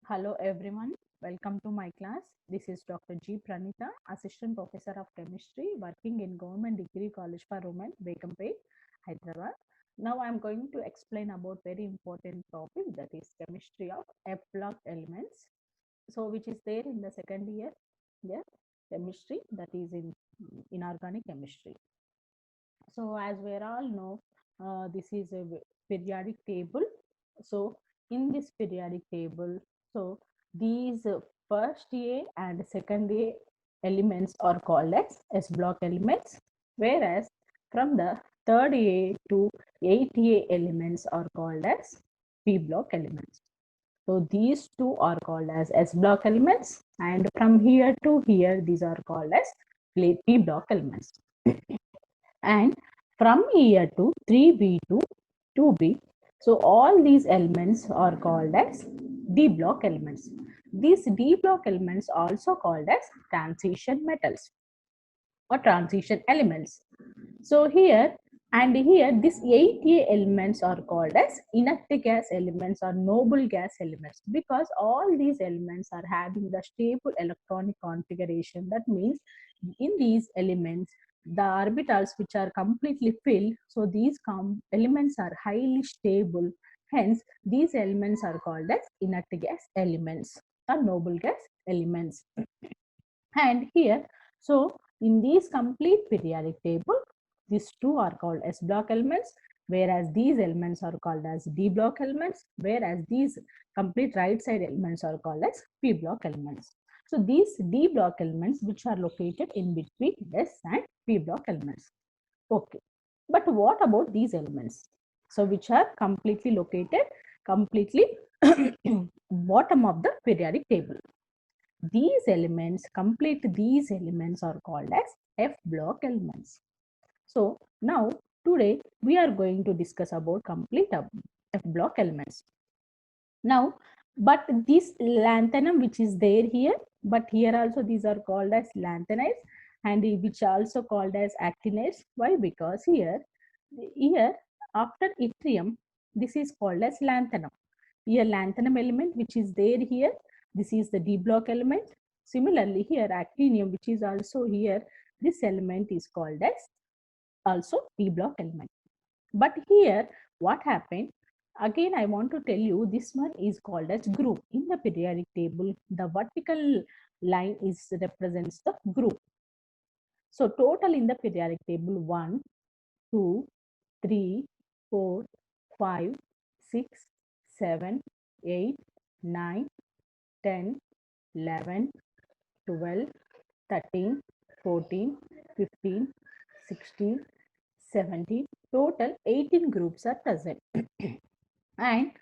Hello everyone, welcome to my class. This is Dr. G. Pranita, Assistant Professor of Chemistry working in Government Degree College for Women, Begumpet, Hyderabad. Now I am going to explain about very important topic, that is chemistry of F block elements. So which is there in the second year, yeah, chemistry, that is in inorganic chemistry. So as we all know, this is a periodic table. So in this periodic table, so these first A and second A elements are called as S block elements, whereas from the third A to 8A elements are called as P block elements. So these two are called as S block elements, and from here to here, these are called as P block elements. And from here to 3B to 2B, so all these elements are called as D block elements. These D block elements are also called as transition metals or transition elements. So here and here, these 8A elements are called as inert gas elements or noble gas elements, because all these elements are having the stable electronic configuration. That means in these elements, the orbitals which are completely filled, so these elements are highly stable. Hence, these elements are called as inert gas elements or noble gas elements. And here, so in these complete periodic table, these two are called S block elements, whereas these elements are called as D block elements, whereas these complete right side elements are called as P block elements. So these D block elements which are located in between S and P block elements. Okay, but what about these elements? So which are completely located completely bottom of the periodic table. These elements, these elements are called as F block elements. So now today we are going to discuss about complete F block elements. Now, but this lanthanum which is there here, but here also these are called as lanthanides and which are also called as actinides. Why? Because here after yttrium, this is called as lanthanum. Here lanthanum element which is there here, this is the D block element. Similarly here actinium which is also here, this element is called as also D block element. But here what happened, again I want to tell you, this one is called as group. In the periodic table, the vertical line is represents the group. So total in the periodic table 1, 2, 3, 4, 5, 6, 7, 8, 9, 10, 11, 12, 13, 14, 15, 16, 17. Total 18 groups are present. And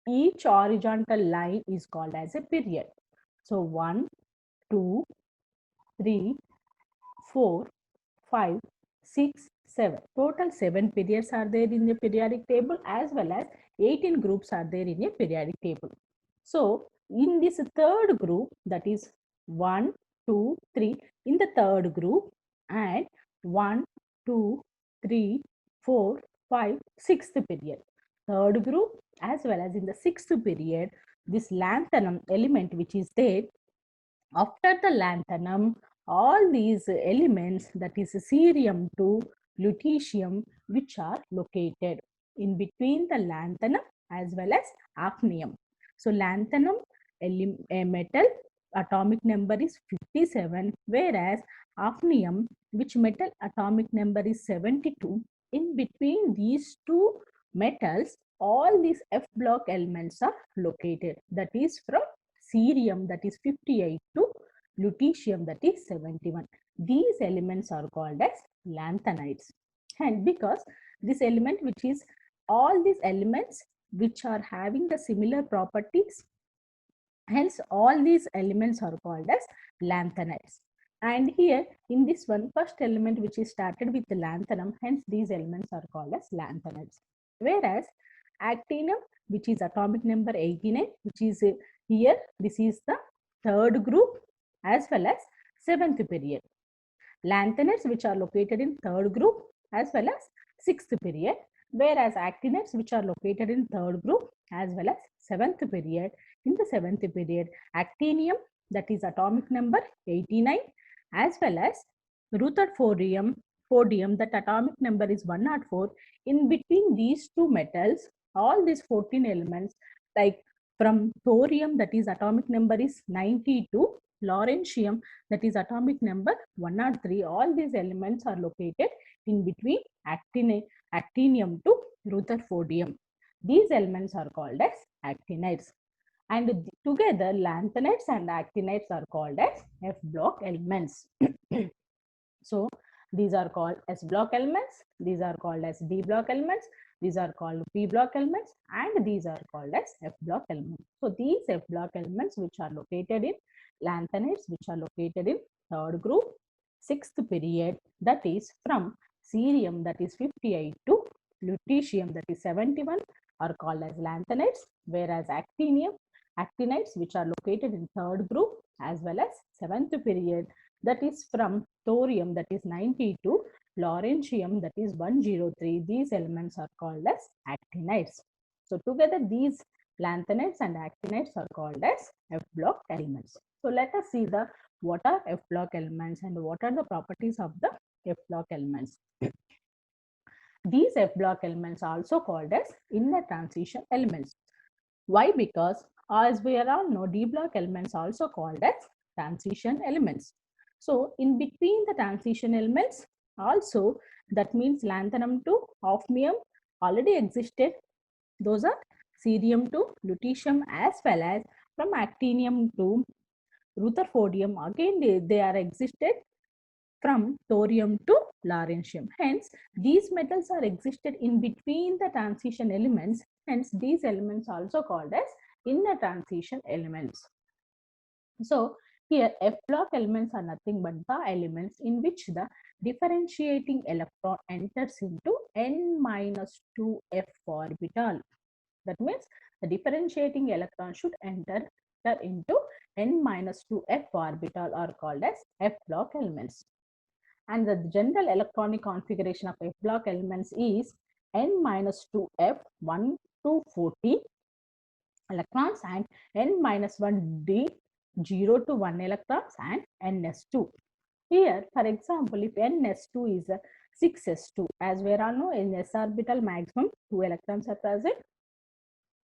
each horizontal line is called as a period. So 1, 2, 3, 4, 5, 6, 7. Total 7 periods are there in the periodic table, as well as 18 groups are there in a periodic table. So in this third group, that is 1, 2, 3, in the third group, and 1, 2, 3, 4, 5, 6th period. Third group as well as in the 6th period, this lanthanum element which is there. After the lanthanum, all these elements, that is cerium to lutetium, which are located in between the lanthanum as well as hafnium. So lanthanum metal atomic number is 57, whereas hafnium, which metal atomic number is 72. In between these two metals, all these F block elements are located. That is from cerium, that is 58, to lutetium, that is 71. These elements are called as lanthanides. And because this element, which is all these elements which are having the similar properties, hence all these elements are called as lanthanides. And here in this one, first element which is started with the lanthanum, hence these elements are called as lanthanides. Whereas actinium, which is atomic number 89, which is here, this is the third group as well as 7th period. Lanthanides, which are located in third group as well as 6th period, whereas actinides, which are located in third group as well as 7th period. in the 7th period. Actinium, that is atomic number 89, as well as rutherfordium, that atomic number is 104. In between these two metals, all these 14 elements, like from thorium, that is atomic number is 92, lawrencium, that is atomic number 103, all these elements are located in between actinium to rutherfordium. These elements are called as actinides. And together, lanthanides and actinides are called as F block elements. So these are called S block elements, these are called as D block elements, these are called P block elements, and these are called as F block elements. So these F block elements which are located in lanthanides, which are located in third group, 6th period, that is from cerium, that is 58, to lutetium, that is 71, are called as lanthanides, whereas actinides which are located in third group as well as 7th period, that is from thorium, that is 92, lawrencium, that is 103. These elements are called as actinides. So together these lanthanides and actinides are called as F block elements. So let us see the what are F block elements and what are the properties of the F block elements. These F block elements are also called as inner transition elements. Why? Because as we all know, D block elements are also called as transition elements. So in between the transition elements, also that means lanthanum to osmium already existed. Those are cerium to lutetium, as well as from actinium to rutherfordium. Again, they are existed from thorium to lawrencium. Hence, these metals are existed in between the transition elements. Hence, these elements are also called as inner transition elements. So, here F block elements are nothing but the elements in which the differentiating electron enters into n-2f orbital. That means the differentiating electron should enter into n-2f orbital are called as F block elements. And the general electronic configuration of F block elements is n-2f 1 to 40 electrons and n-1d 0 to 1 electrons and ns2. Here, for example, if ns2 is a 6s2, as we all know, in s orbital maximum 2 electrons are present.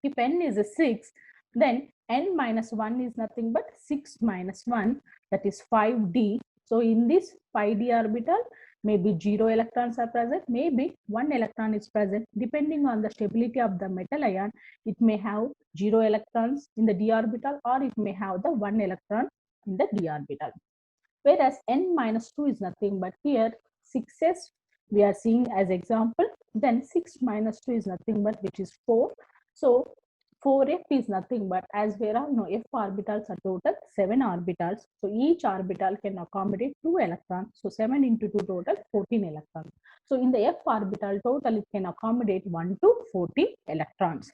If n is a 6, then n-1 is nothing but 6 minus 1, that is 5d. So in this 5d orbital, maybe 0 electrons are present, maybe 1 electron is present. Depending on the stability of the metal ion, it may have 0 electrons in the d orbital, or it may have the 1 electron in the d orbital. Whereas n-2 is nothing but here 6s we are seeing as example, then 6 minus 2 is nothing but which is 4. So 4f is nothing but, as we all know, f orbitals are total 7 orbitals. So each orbital can accommodate 2 electrons. So 7 into 2 total 14 electrons. So in the f orbital total, it can accommodate 1 to 14 electrons.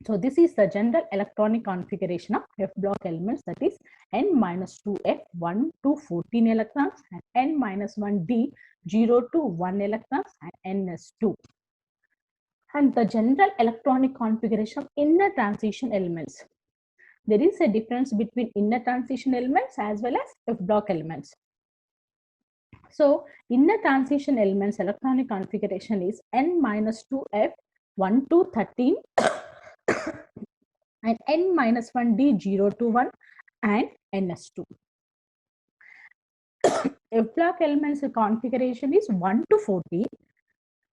So this is the general electronic configuration of F block elements, that is n-2f 1 to 14 electrons and n-1d 0 to 1 electrons and ns2. And the general electronic configuration of inner transition elements. There is a difference between inner transition elements as well as F block elements. So inner transition elements electronic configuration is n-2f 1 to 13 and n-1d 0 to 1 and ns2. F block elements configuration is 1 to 14.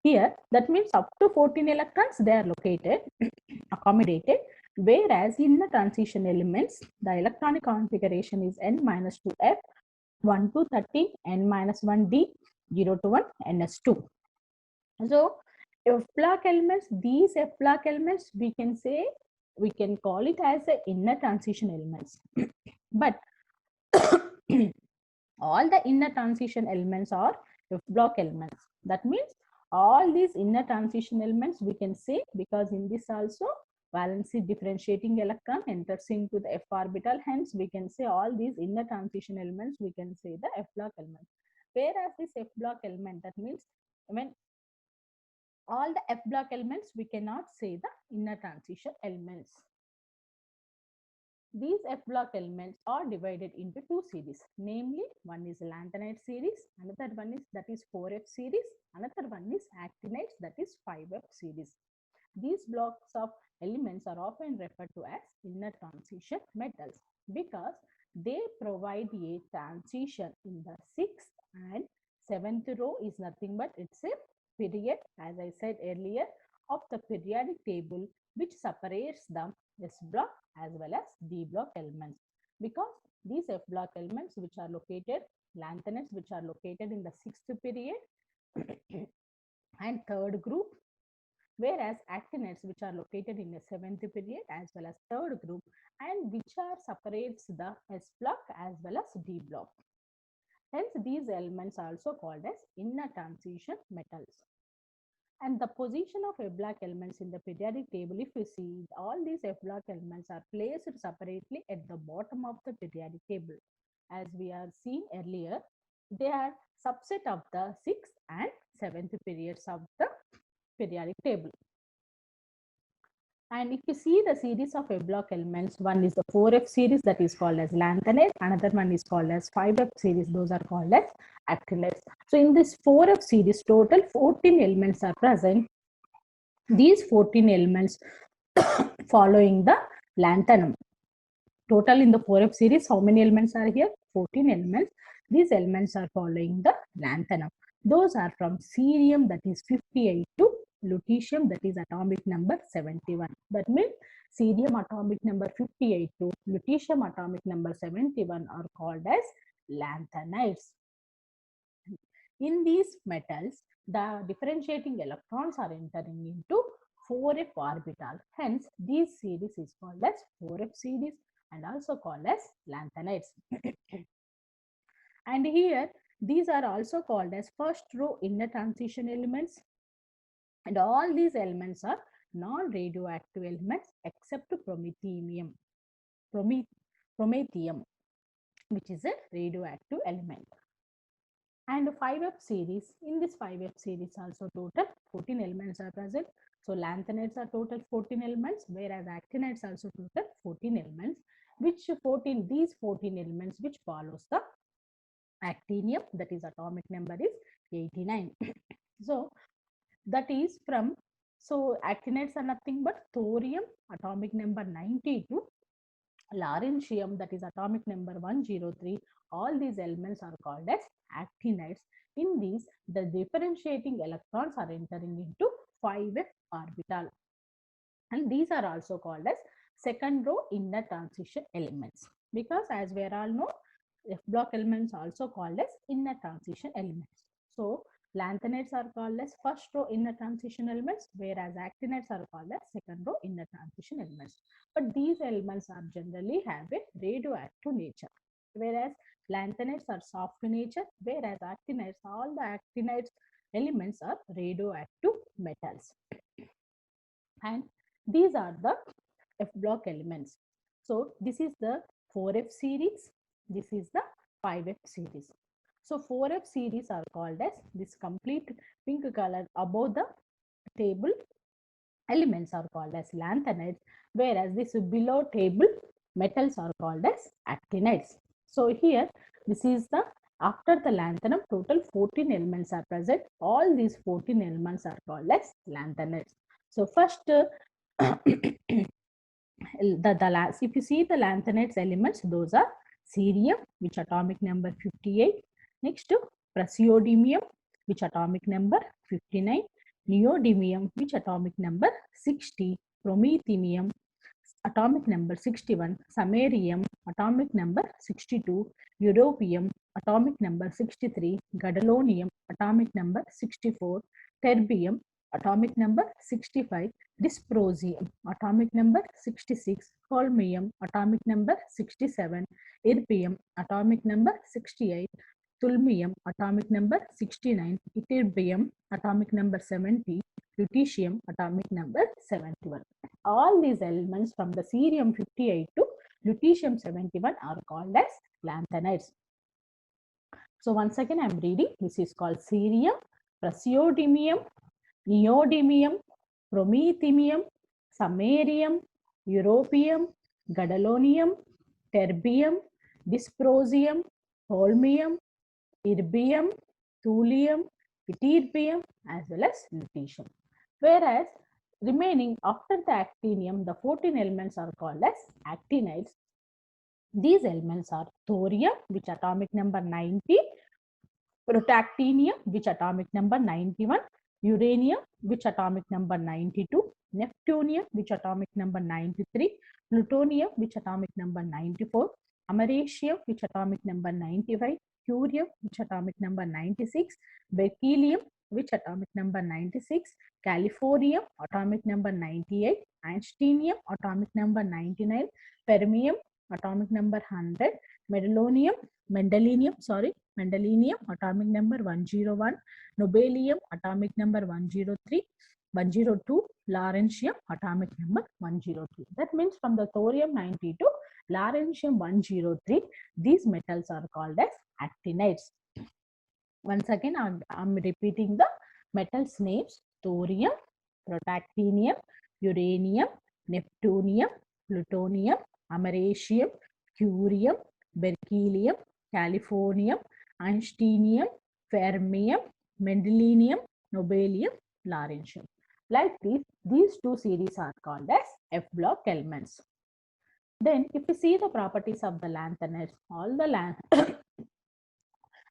Here, that means up to 14 electrons they are located, accommodated, whereas in the transition elements, the electronic configuration is n-2f 1 to 13, n-1d 0 to 1, ns2. So, F block elements, these F block elements, we can call it as the inner transition elements. But all the inner transition elements are F block elements. That means all these inner transition elements we can say, because in this also valency differentiating electron enters into the f orbital. Hence, we can say all these inner transition elements, we can say the F block elements. Whereas this F block element, that means when all the F block elements, we cannot say the inner transition elements. These F block elements are divided into two series, namely one is lanthanide series, another one is that is 4F series, another one is actinides that is 5F series. These blocks of elements are often referred to as inner transition metals because they provide a transition in the 6th and 7th row is nothing but it's a period, as I said earlier, of the periodic table which separates the S block as well as D block elements, because these F block elements which are located, lanthanides which are located in the 6th period and 3rd group, whereas actinides which are located in the 7th period as well as 3rd group and which are separates the S block as well as D block. Hence these elements are also called as inner transition metals. And the position of F block elements in the periodic table, if you see, all these F block elements are placed separately at the bottom of the periodic table. As we have seen earlier, they are subset of the 6th and 7th periods of the periodic table. And if you see the series of F block elements, one is the 4F series that is called as lanthanide, another one is called as 5F series, those are called as actinides. So in this 4F series, total 14 elements are present. These 14 elements following the lanthanum. Total in the 4F series, how many elements are here? 14 elements. These elements are following the lanthanum. Those are from cerium, that is 58, to lutetium, that is atomic number 71. That means cerium atomic number 58 to lutetium atomic number 71 are called as lanthanides. In these metals, the differentiating electrons are entering into 4F orbital. Hence, this series is called as 4F series and also called as lanthanides. And here, these are also called as first row inner transition elements. And all these elements are non-radioactive elements except promethium, which is a radioactive element. And 5F series, in this 5F series also total 14 elements are present. So lanthanides are total 14 elements, whereas actinides also total 14 elements, which 14, these 14 elements which follows the actinium, that is atomic number is 89. So that is from, so actinides are nothing but thorium, atomic number 92, lawrencium, that is atomic number 103. All these elements are called as actinides. In these, the differentiating electrons are entering into 5F orbital. And these are also called as second row inner transition elements, because as we all know, F block elements also called as inner transition elements. So lanthanides are called as first row inner transition elements, whereas actinides are called as second row inner transition elements. But these elements are generally have a radioactive nature, whereas lanthanides are soft nature, whereas actinides, all the actinides elements are radioactive metals. And these are the F block elements. So this is the 4F series, this is the 5F series. So 4F series are called as this complete pink color above the table elements are called as lanthanides, whereas this below table metals are called as actinides. So here, this is the, after the lanthanum, total 14 elements are present. All these 14 elements are called as lanthanides. So first, if you see the lanthanides elements, those are cerium, which atomic number 58. Next, praseodymium, which atomic number 59. Neodymium, which atomic number 60. Promethium, atomic number 61. Samarium, atomic number 62. Europium, atomic number 63. Gadolinium, atomic number 64. Terbium, atomic number 65. Dysprosium, atomic number 66. Holmium, atomic number 67. Erbium, atomic number 68. Thulmium, atomic number 69. Ytterbium, atomic number 70. Lutetium, atomic number 71. All these elements from the cerium 58 to lutetium 71 are called as lanthanides. So once again I am reading. This is called cerium, praseodymium, neodymium, promethium, samarium, europium, gadolinium, terbium, dysprosium, holmium, erbium, thulium, ytterbium, as well as lutetium. Whereas remaining after the actinium, the 14 elements are called as actinides. These elements are thorium, which atomic number 90, protactinium, which atomic number 91, uranium, which atomic number 92, neptunium, which atomic number 93, plutonium, which atomic number 94, americium, which atomic number 95, curium, which atomic number 96, berkelium, which atomic number 96, californium, atomic number 98, einsteinium, atomic number 99, fermium, atomic number 100, mendeleum, atomic number 101, nobelium, atomic number 103, 102, lawrencium, atomic number 103. That means from the thorium 90 to lawrencium 103, these metals are called as actinides. Once again, I'm repeating the metals names: thorium, protactinium, uranium, neptunium, plutonium, americium, curium, berkelium, californium, einsteinium, fermium, mendeleum, nobelium, lawrencium. Like these two series are called as F block elements. Then if you see the properties of the lanthanides, all the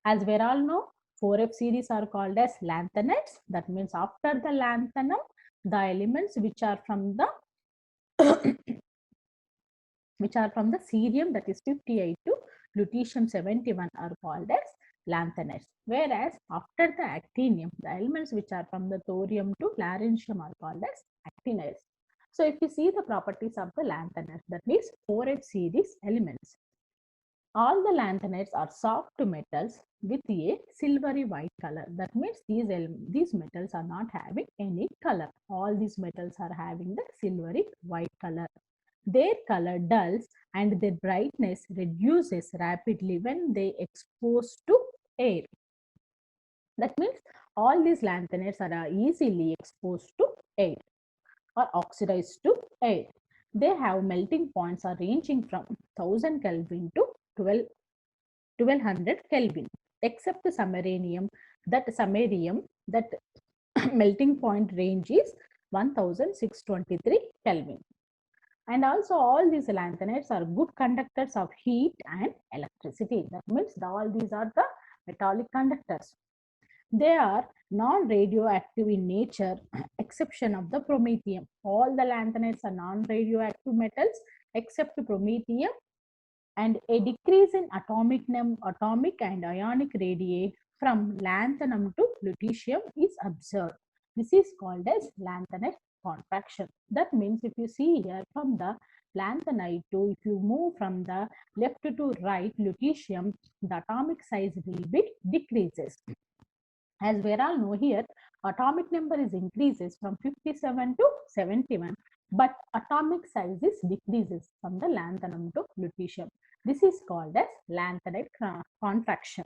as we all know, 4F series are called as lanthanides. That means after the lanthanum, the elements which are from the cerium, that is 58 to lutetium 71, are called as lanthanides. Whereas after the actinium, the elements which are from the thorium to lawrencium are called as actinides. So if you see the properties of the lanthanides, that means 4F series elements. All the lanthanides are soft metals with a silvery white color. That means these metals are not having any color. All these metals are having the silvery white color. Their color dulls and their brightness reduces rapidly when they exposed to air. That means all these lanthanides are easily exposed to air or oxidized to air. They have melting points are ranging from 1000 Kelvin to 1200 Kelvin, except samarium, that melting point range is 1623 Kelvin. And also all these lanthanides are good conductors of heat and electricity. That means all these are the metallic conductors. They are non-radioactive in nature, exception of the promethium. All the lanthanides are non-radioactive metals except promethium, and a decrease in atomic and ionic radii from lanthanum to lutetium is observed. This is called as lanthanide contraction. That means if you see here from the lanthanide to, if you move from the left to right, lutetium, the atomic size will be decreases. As we all know here, atomic number is increases from 57 to 71, but atomic size is decreases from the lanthanum to lutetium. This is called as lanthanide contraction.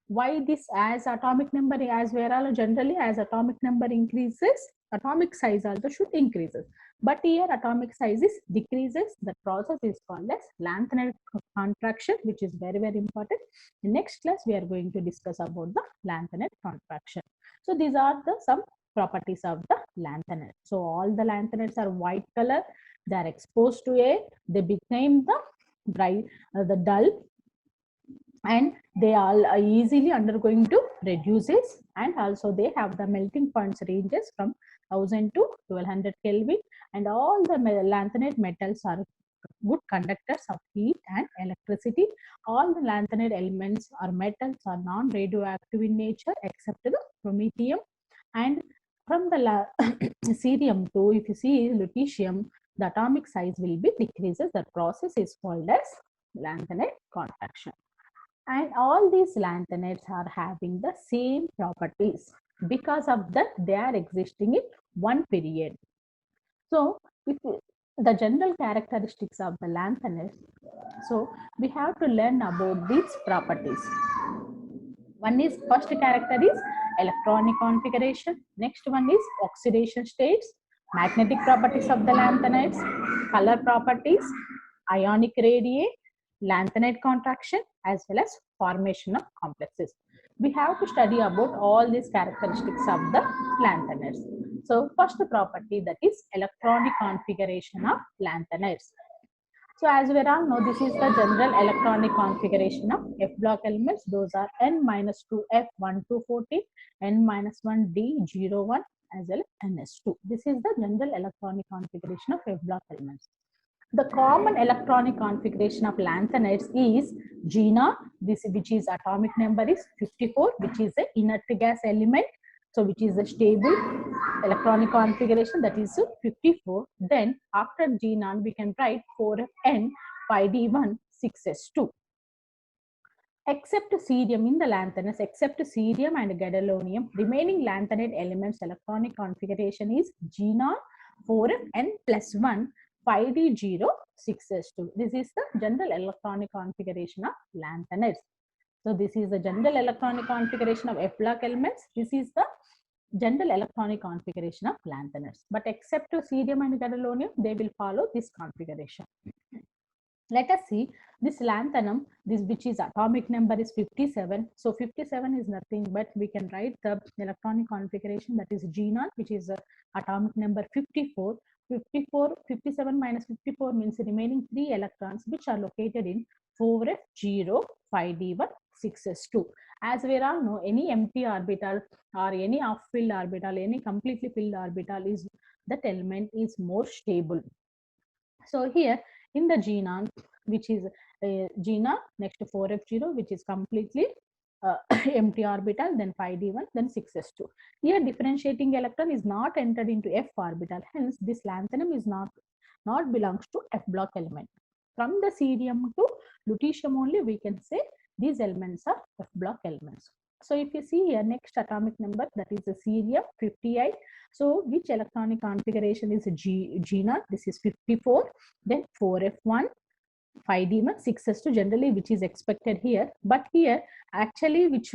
Why this? As atomic number, as we are all generally, as atomic number increases, atomic size also should increases. But here atomic size is decreases. The process is called as lanthanide contraction, which is very, very important. In next class, we are going to discuss about the lanthanide contraction. So these are the some properties of the lanthanide. So all the lanthanides are white color. They are exposed to air. They became the bright, the dull, and they are easily undergoing to reduces, and also they have the melting points ranges from 1000 to 1200 Kelvin, and all the lanthanide metals are good conductors of heat and electricity. All the lanthanide elements or metals are non-radioactive in nature except the promethium, and from the cerium to, if you see lutetium, the atomic size will be decreases. The process is called as lanthanide contraction. And all these lanthanides are having the same properties. Because of that, they are existing in one period. So, if the general characteristics of the lanthanides, so we have to learn about these properties. One is, first character is electronic configuration. Next one is oxidation states, magnetic properties of the lanthanides, color properties, ionic radii, lanthanide contraction, as well as formation of complexes. We have to study about all these characteristics of the lanthanides. So first property, that is electronic configuration of lanthanides. So as we all know, this is the general electronic configuration of F block elements. Those are N-2F 1 to 14, N-1D 01, as well as NS2. This is the general electronic configuration of F block elements. The common electronic configuration of lanthanides is Gna, which is atomic number is 54, which is an inert gas element. So which is a stable electronic configuration, that is 54. Then after Gna we can write 4Fn 5D1 6S2. Except cerium in the lanthanide, except cerium and gadolinium, remaining lanthanide elements electronic configuration is Gna 4Fn plus 1 5D0 6S2. This is the general electronic configuration of lanthanides. So this is the general electronic configuration of F block elements. This is the general electronic configuration of lanthanides. But except cerium and gadolinium, they will follow this configuration. Let us see this lanthanum, this which is atomic number is 57. So 57 is nothing but we can write the electronic configuration, that is G0, which is atomic number 54. 57 minus 54 means the remaining 3 electrons which are located in 4f0 5d1 6s2. As we all know, any empty orbital or any off-filled orbital, any completely filled orbital, is that element is more stable. So here in the Gna, which is Gna next to 4f0, which is completely empty orbital, then 5d1, then 6s2. Here differentiating electron is not entered into f orbital, hence this lanthanum is not belongs to F block element. From the cerium to lutetium only we can say these elements are F block elements. So if you see here, next atomic number, that is the cerium 58. So which electronic configuration is Gna? This is 54. Then 4f1 5d1 6s2 generally, which is expected here. But here actually which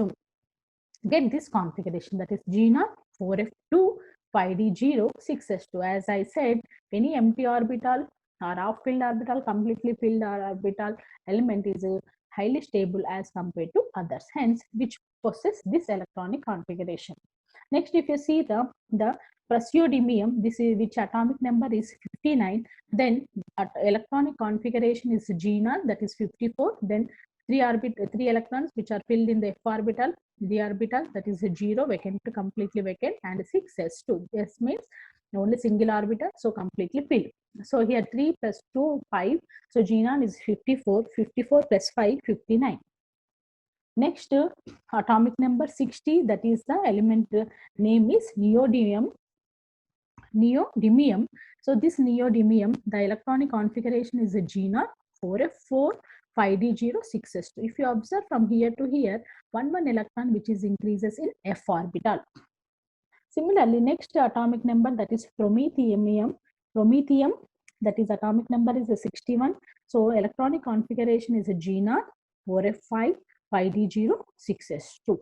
get this configuration, that is Gna 4f2 5d0 6s2. As I said, any empty orbital or half filled orbital, completely filled orbital element is highly stable as compared to others, hence which possess this electronic configuration. Next, if you see the praseodymium, this is which atomic number is 59, then electronic configuration is Gna, that is 54. Then three electrons which are filled in the f orbital, the orbital, that is 0 vacant to completely vacant, and 6s2. S means only single orbital, so completely filled. So here 3 plus 2 5. So Gna is 54. 54 plus 5 59. Next atomic number 60, that is the element name is neodymium. So this neodymium, the electronic configuration is a Gna 4f4 5d0 6s2. If you observe from here to here, one electron which is increases in f orbital. Similarly, next atomic number, that is promethium, that is atomic number is a 61. So electronic configuration is a Gna 4f5 5d0 6s2.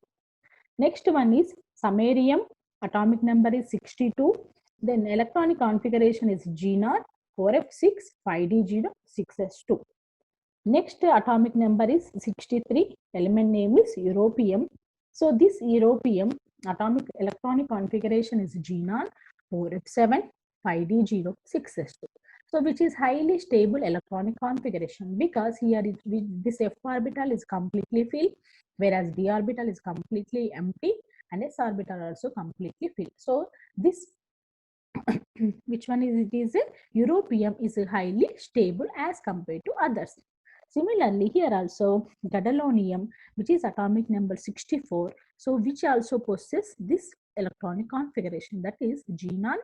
Next one is samarium, atomic number is 62. Then electronic configuration is G0 4f6 5d0 6s2. Next atomic number is 63. Element name is europium. So this europium atomic electronic configuration is G0 4f7 5d0 6s2. So which is highly stable electronic configuration, because here this f orbital is completely filled, whereas d orbital is completely empty and s orbital also completely filled. So this which one is it? Is a europium is highly stable as compared to others. Similarly, here also gadolinium, which is atomic number 64, so which also possesses this electronic configuration, that is Gna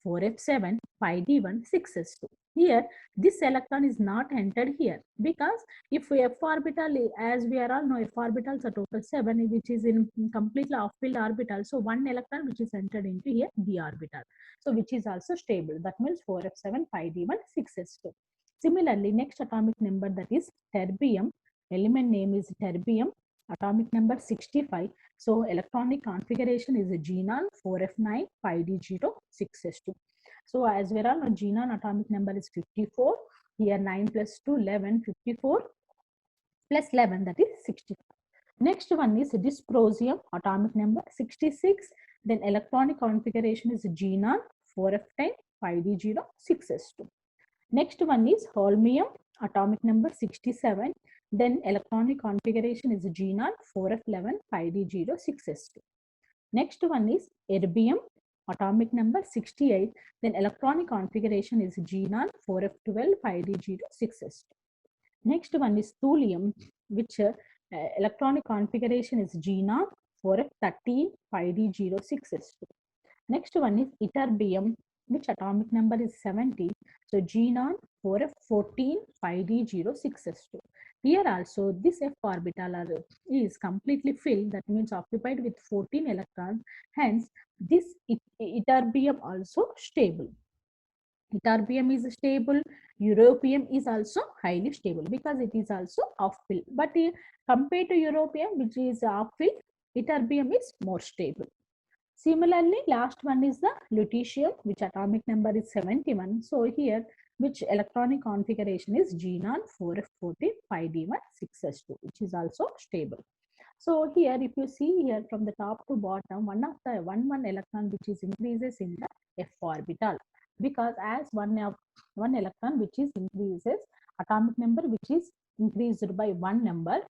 4f7 5d1 6s2. Here this electron is not entered here, because if f orbital, as we are all know, f orbitals are total 7, which is in completely off-filled orbital, so one electron which is entered into here d orbital, so which is also stable, that means 4f7 5d1 6s2. Similarly, next atomic number, that is terbium, element name is terbium, atomic number 65. So electronic configuration is a Gna 4f9 5d0 6s2. So as we are on, Gna atomic number is 54. Here 9 plus 2, 11, 54 plus 11, that is 65. Next one is dysprosium, atomic number 66. Then electronic configuration is Gnon, 4f10, 5d0, 6s2. Next one is holmium, atomic number 67. Then electronic configuration is Gnon, 4f11, 5d0, 6s2. Next one is erbium, atomic number 68. Then electronic configuration is Gnon, 4f12, 5d0, 6s2. Next one is thulium, which electronic configuration is Gnon, 4f13, 5d0, 6s2. Next one is ytterbium, which atomic number is 70. So Gnon, 4f14, 5d0, 6s2. Here also this f orbital is completely filled, that means occupied with 14 electrons. Hence this ytterbium also stable. Ytterbium is stable. Europium is also highly stable because it is also off-fill. But compared to europium, which is off-fill, ytterbium is more stable. Similarly, last one is the lutetium, which atomic number is 71. So here, which electronic configuration is Gnon, 4f14, 5d1, 6s2, which is also stable. So here, if you see here from the top to bottom, one electron which is increases in the f orbital, because as one electron which is increases, atomic number which is increased by one number,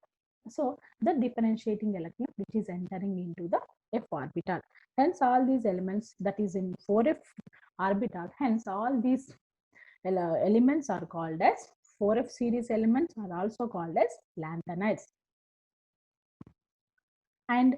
so the differentiating electron which is entering into the f orbital. Hence all these elements that is in 4f orbital, hence all these elements are called as 4f series elements, are also called as lanthanides. And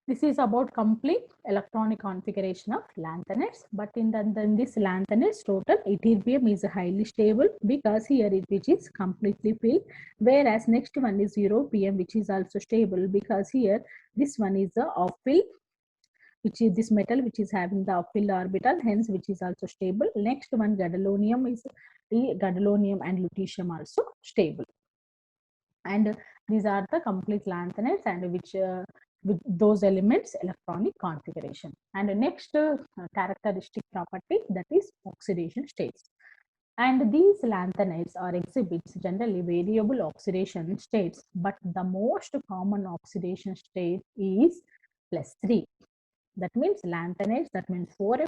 this is about complete electronic configuration of lanthanides. But in this lanthanides total, ytterbium is highly stable because here which is completely filled. Whereas next one is europium, which is also stable because here this one is the off-fill, which is this metal which is having the off-fill orbital, hence which is also stable. Next one gadolinium is gadolinium and lutetium also stable. And these are the complete lanthanides and which with those elements electronic configuration. And the next characteristic property, that is oxidation states. And these lanthanides or exhibits generally variable oxidation states, but the most common oxidation state is +3. That means lanthanides, that means 4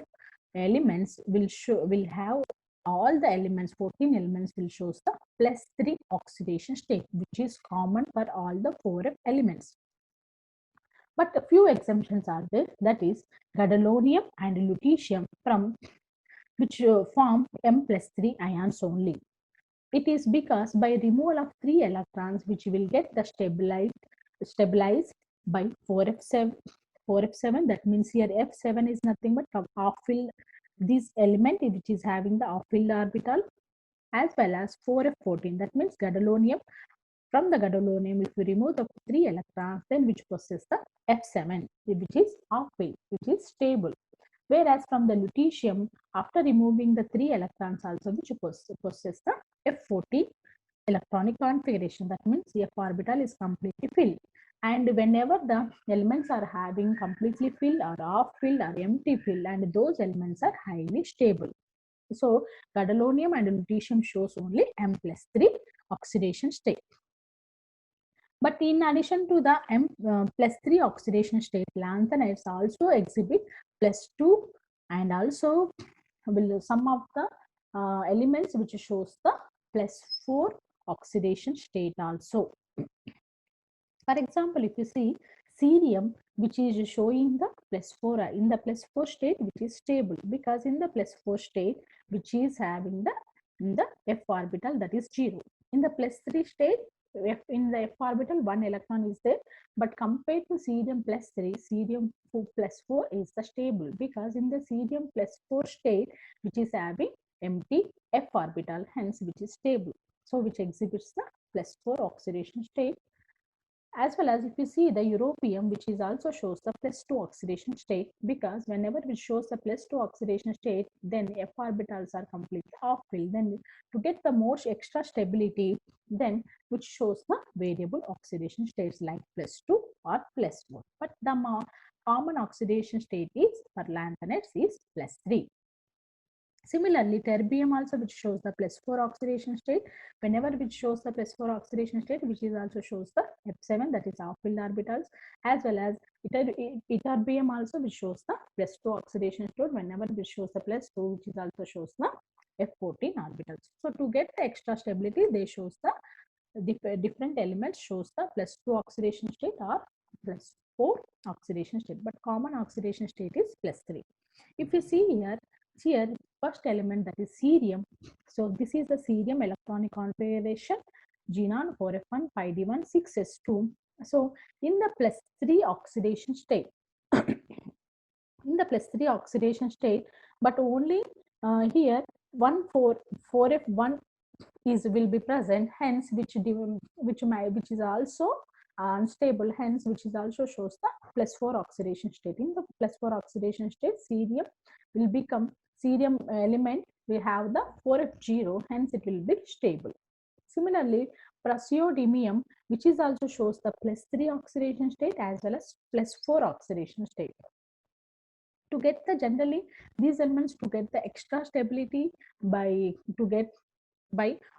elements will have all the elements, 14 elements will show the +3 oxidation state, which is common for all the 4 elements. But a few exemptions are there, that is gadolinium and lutetium, from which form M+3 ions only. It is because by removal of 3 electrons, which will get the stabilized by 4f7, that means here f7 is nothing but off-fill, this element which is having the off-fill orbital, as well as 4f14, that means gadolinium. From the gadolinium, if we remove the 3 electrons, then which possess the f7, which is off-fill, which is stable. Whereas from the lutetium, after removing the 3 electrons also, which possess the f14 electronic configuration, that means the f orbital is completely filled. And whenever the elements are having completely filled or off-filled or empty filled, and those elements are highly stable. So gadolinium and lutetium shows only M+3 oxidation state. But in addition to the M+3 oxidation state, lanthanides also exhibit +2 and also some of the elements which shows the +4 oxidation state also. For example, if you see cerium, which is showing the +4 in the +4 state, which is stable, because in the +4 state, which is having the f orbital, that is 0. In the +3 state, in the f orbital, 1 electron is there, but compared to cerium +3, cerium +4 is the stable, because in the cerium +4 state, which is having empty f orbital, hence which is stable, so which exhibits the +4 oxidation state. As well as if you see the europium, which is also shows the +2 oxidation state, because whenever it shows the +2 oxidation state, then f orbitals are completely off-filled. Then to get the more extra stability, then which shows the variable oxidation states like +2 or +4. But the common oxidation state is for lanthanides is +3. Similarly, terbium also, which shows the +4 oxidation state, whenever which shows the +4 oxidation state, which is also shows the F7, that is half-filled orbitals, as well as ytterbium also, which shows the +2 oxidation state, whenever which shows the +2, which is also shows the F14 orbitals. So to get the extra stability, they shows the different elements shows the +2 oxidation state or +4 oxidation state, but common oxidation state is +3. If you see here first element, that is cerium. So this is the cerium electronic configuration, xenon 4f1 5d1 6s2. So in the +3 oxidation state, in the +3 oxidation state, but only here 4f1 will be present, hence which is also unstable, hence which is also shows the +4 oxidation state. In the +4 oxidation state, cerium will become cerium element, we have the 4f0, hence it will be stable. Similarly, praseodymium, which is also shows the +3 oxidation state as well as +4 oxidation state. To get the generally these elements to get the extra stability by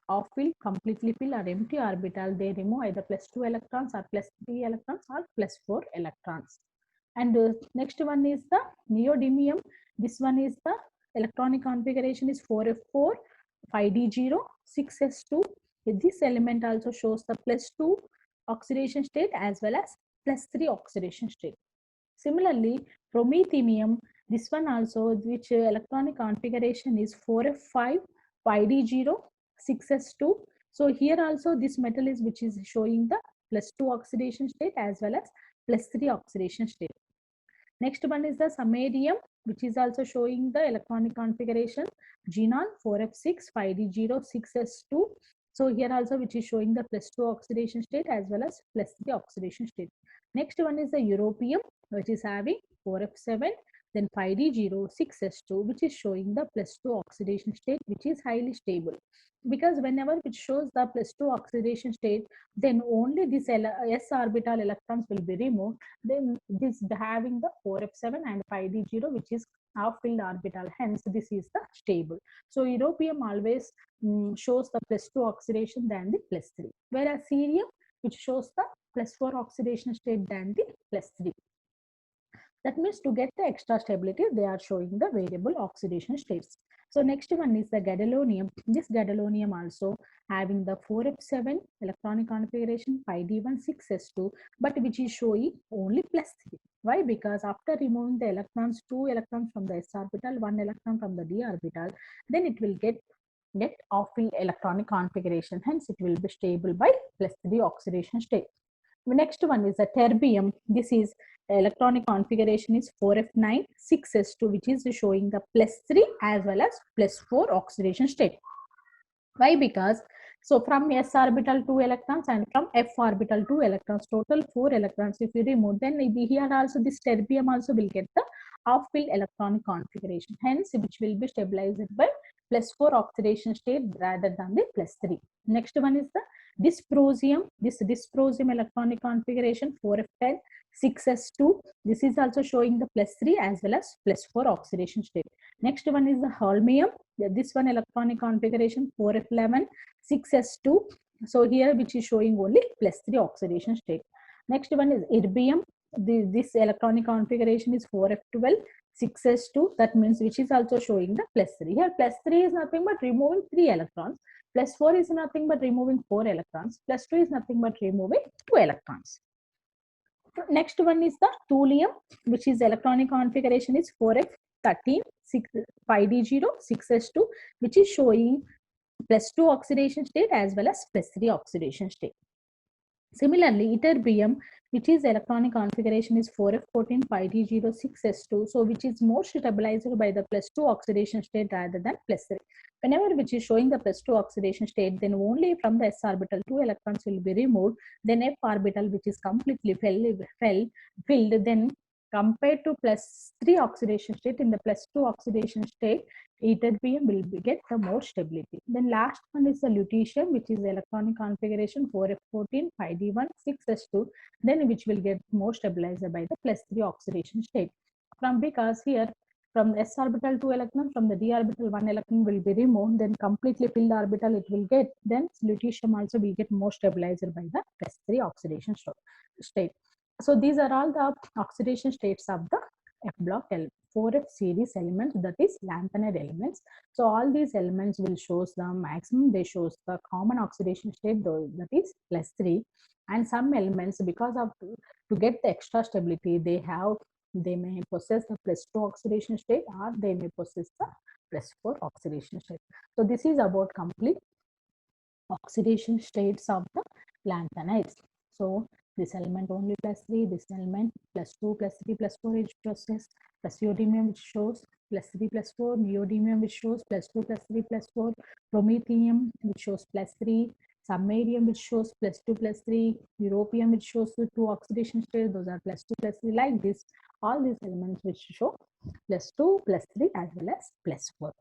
off fill, completely fill or empty orbital, they remove either +2 electrons or +3 electrons or +4 electrons. And next one is the neodymium. This one is the electronic configuration is 4f4 5d0 6s2. This element also shows the +2 oxidation state as well as +3 oxidation state. Similarly, promethium, this one also, which electronic configuration is 4f5 5d0 6s2. So here also this metal is which is showing the +2 oxidation state as well as +3 oxidation state. Next one is the samarium, which is also showing the electronic configuration xenon 4f6 5d0 6s2. So here also which is showing the +2 oxidation state as well as +3 oxidation state. Next one is the europium, which is having 4f7 then 5d0 6s2, which is showing the +2 oxidation state, which is highly stable. Because whenever it shows the +2 oxidation state, then only this s orbital electrons will be removed. Then this having the 4f7 and 5d0, which is half-filled orbital, hence this is the stable. So europium always shows the +2 oxidation than the +3, whereas cerium, which shows the +4 oxidation state than the +3. That means to get the extra stability, they are showing the variable oxidation states. So next one is the gadolinium. This gadolinium also having the 4f7 electronic configuration 5d1 6s2, but which is showing only +3. Why? Because after removing the electrons, 2 electrons from the s orbital, 1 electron from the d orbital, then it will get off-field electronic configuration. Hence, it will be stable by +3 oxidation state. The next one is the terbium. This is electronic configuration is 4f9 6s2, which is showing the +3 as well as +4 oxidation state. Why? Because so from s orbital 2 electrons and from f orbital 2 electrons, total 4 electrons if you remove, then here also this terbium also will get the half-filled electronic configuration, hence which will be stabilized by +4 oxidation state rather than the +3. Next one is the dysprosium. This dysprosium electronic configuration 4f10 6s2. This is also showing the +3 as well as +4 oxidation state. Next one is the holmium. This one electronic configuration 4f11 6s2. So here which is showing only +3 oxidation state. Next one is erbium. This electronic configuration is 4f12 6s2. That means which is also showing the +3. Here +3 is nothing but removing 3 electrons. +4 is nothing but removing 4 electrons. +2 is nothing but removing 2 electrons. Next one is the thulium, which is electronic configuration is 4f13 5d0 6s2, which is showing +2 oxidation state as well as +3 oxidation state. Similarly, ytterbium, which is electronic configuration is 4f14 5d0 6s2, so which is more stabilized by the +2 oxidation state rather than +3. Whenever which is showing the +2 oxidation state, then only from the s orbital 2 electrons will be removed. Then f orbital, which is completely filled, then compared to +3 oxidation state, in the +2 oxidation state, ytterbium will get the more stability. Then last one is the lutetium, which is electronic configuration 4f14 5d1 6s2, then which will get more stabilized by the +3 oxidation state. From because here from the s orbital 2 electron, from the d orbital 1 electron will be removed, then completely filled orbital it will get, then lutetium also will get more stabilized by the plus3 oxidation state. So these are all the oxidation states of the F block 4F series elements, that is lanthanide elements. So all these elements will shows the maximum, they shows the common oxidation state, that is +3, and some elements, because of to get the extra stability, they may possess the +2 oxidation state, or they may possess the +4 oxidation state. So this is about complete oxidation states of the lanthanides. So this element only +3, this element +2, +3, +4 it possess, praseodymium which shows +3, +4, neodymium which shows +2, +3, +4, promethium which shows +3, samarium which shows +2, +3, europium which shows the 2 oxidation states, those are +2, +3, like this. All these elements which show +2, +3 as well as +4.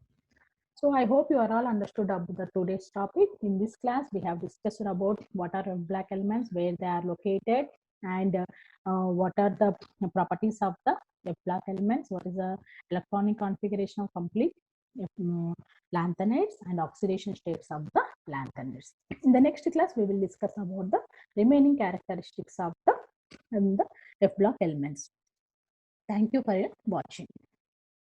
So I hope you are all understood about the today's topic. In this class, we have discussed about what are black elements, where they are located, and what are the properties of the black elements, what is the electronic configuration of complete lanthanides, and oxidation states of the lanthanides. In the next class, we will discuss about the remaining characteristics of the F block elements. Thank you for your watching.